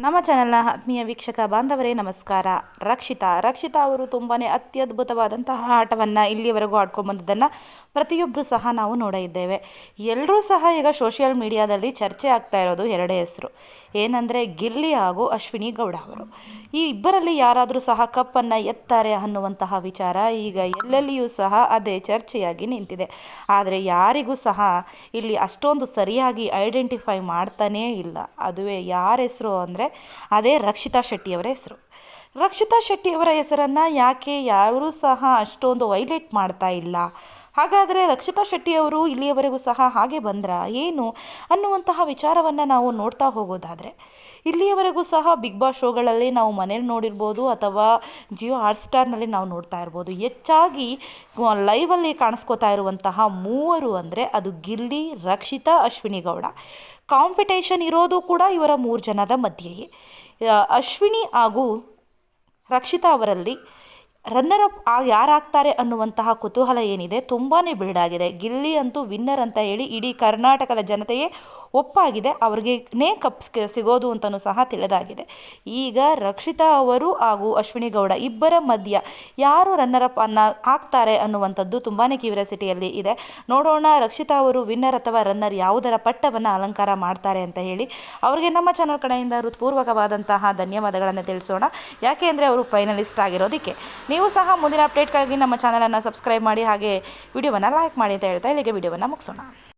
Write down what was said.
ನಮ್ಮ ಚಾನೆಲ್ನ ಆತ್ಮೀಯ ವೀಕ್ಷಕ ಬಾಂಧವರೇ ನಮಸ್ಕಾರ. ರಕ್ಷಿತಾ ಅವರು ತುಂಬಾ ಅತ್ಯದ್ಭುತವಾದಂತಹ ಆಟವನ್ನು ಇಲ್ಲಿಯವರೆಗೂ ಆಡ್ಕೊಂಡು ಬಂದಿದ್ದನ್ನು ಪ್ರತಿಯೊಬ್ಬರು ಸಹ ನಾವು ನೋಡಿದ್ದೇವೆ. ಎಲ್ಲರೂ ಸಹ ಈಗ ಸೋಷಿಯಲ್ ಮೀಡಿಯಾದಲ್ಲಿ ಚರ್ಚೆ ಆಗ್ತಾ ಇರೋದು ಎರಡೇ ಹೆಸರು, ಏನಂದರೆ ಗಿಲ್ಲಿ ಹಾಗೂ ಅಶ್ವಿನಿ ಗೌಡ ಅವರು. ಈ ಇಬ್ಬರಲ್ಲಿ ಯಾರಾದರೂ ಸಹ ಕಪ್ಪನ್ನು ಎತ್ತಾರೆ ಅನ್ನುವಂತಹ ವಿಚಾರ ಈಗ ಎಲ್ಲೆಲ್ಲಿಯೂ ಸಹ ಅದೇ ಚರ್ಚೆಯಾಗಿ ನಿಂತಿದೆ. ಆದರೆ ಯಾರಿಗೂ ಸಹ ಇಲ್ಲಿ ಅಷ್ಟೊಂದು ಸರಿಯಾಗಿ ಐಡೆಂಟಿಫೈ ಮಾಡ್ತಾನೇ ಇಲ್ಲ. ಅದುವೇ ಯಾರ ಹೆಸರು ಅಂದರೆ ಅದೇ ರಕ್ಷಿತಾ ಶೆಟ್ಟಿಯವರ ಹೆಸರು. ರಕ್ಷಿತಾ ಶೆಟ್ಟಿಯವರ ಹೆಸರನ್ನು ಯಾಕೆ ಯಾರೂ ಸಹ ಅಷ್ಟೊಂದು ಹೈಲೈಟ್ ಮಾಡ್ತಾ ಇಲ್ಲ? ಹಾಗಾದರೆ ರಕ್ಷಿತಾ ಶೆಟ್ಟಿಯವರು ಇಲ್ಲಿಯವರೆಗೂ ಸಹ ಹಾಗೆ ಬಂದ್ರಾ ಏನು ಅನ್ನುವಂತಹ ವಿಚಾರವನ್ನು ನಾವು ನೋಡ್ತಾ ಹೋಗೋದಾದರೆ, ಇಲ್ಲಿಯವರೆಗೂ ಸಹ ಬಿಗ್ ಬಾಸ್ ಶೋಗಳಲ್ಲಿ ನಾವು ಮನೇಲಿ ನೋಡಿರ್ಬೋದು ಅಥವಾ ಜಿಯೋ ಹಾಟ್ಸ್ಟಾರ್ನಲ್ಲಿ ನಾವು ನೋಡ್ತಾ ಇರ್ಬೋದು. ಹೆಚ್ಚಾಗಿ ಲೈವಲ್ಲಿ ಕಾಣಿಸ್ಕೋತಾ ಇರುವಂತಹ ಮೂವರು ಅಂದರೆ ಅದು ಗಿಲ್ಲಿ, ರಕ್ಷಿತಾ, ಅಶ್ವಿನಿ ಗೌಡ. ಕಾಂಪಿಟೇಷನ್ ಇರೋದು ಕೂಡ ಇವರ 3 ಜನದ ಮಧ್ಯೆಯೇ. ಅಶ್ವಿನಿ ಹಾಗೂ ರಕ್ಷಿತಾ ಅವರಲ್ಲಿ ರನ್ನರ್ ಅಪ್ ಯಾರಾಗ್ತಾರೆ ಅನ್ನುವಂತಹ ಕುತೂಹಲ ಏನಿದೆ ತುಂಬಾ ಬಿಲ್ಡ್ ಆಗಿದೆ. ಗಿಲ್ಲಿ ಅಂತೂ ವಿನ್ನರ್ ಅಂತ ಹೇಳಿ ಇಡೀ ಕರ್ನಾಟಕದ ಜನತೆಯೇ ಒಪ್ಪಾಗಿದೆ. ಅವ್ರಿಗೇ ಕಪ್ ಸಿಗೋದು ಅಂತಲೂ ಸಹ ತಿಳಿದಾಗಿದೆ. ಈಗ ರಕ್ಷಿತಾ ಅವರು ಹಾಗೂ ಅಶ್ವಿನಿ ಗೌಡ ಇಬ್ಬರ ಮಧ್ಯ ಯಾರು ರನ್ನರ್ ಅಪ್ ಆಗ್ತಾರೆ ಅನ್ನುವಂಥದ್ದು ತುಂಬಾ ಕ್ಯೂರಿಯಾಸಿಟಿಯಲ್ಲಿ ಇದೆ. ನೋಡೋಣ ರಕ್ಷಿತಾ ಅವರು ವಿನ್ನರ್ ಅಥವಾ ರನ್ನರ್ ಯಾವುದರ ಪಟ್ಟವನ್ನು ಅಲಂಕಾರ ಮಾಡ್ತಾರೆ ಅಂತ ಹೇಳಿ. ಅವರಿಗೆ ನಮ್ಮ ಚಾನಲ್ ಕಡೆಯಿಂದ ಹೃತ್ಪೂರ್ವಕವಾದಂತಹ ಧನ್ಯವಾದಗಳನ್ನು ತಿಳಿಸೋಣ. ಯಾಕೆ ಅಂದರೆ ಅವರು ಫೈನಲಿಸ್ಟ್ ಆಗಿರೋದಕ್ಕೆ. ನೀವು ಸಹ ಮುಂದಿನ ಅಪ್ಡೇಟ್ಗಾಗಿ ನಮ್ಮ ಚಾನಲನ್ನು ಸಬ್ಸ್ಕ್ರೈಬ್ ಮಾಡಿ, ಹಾಗೆ ವಿಡಿಯೋವನ್ನು ಲೈಕ್ ಮಾಡಿ ಅಂತ ಹೇಳ್ತಾ ಇಲ್ಲಿಗೆ ವಿಡಿಯೋವನ್ನು ಮುಗಿಸೋಣ.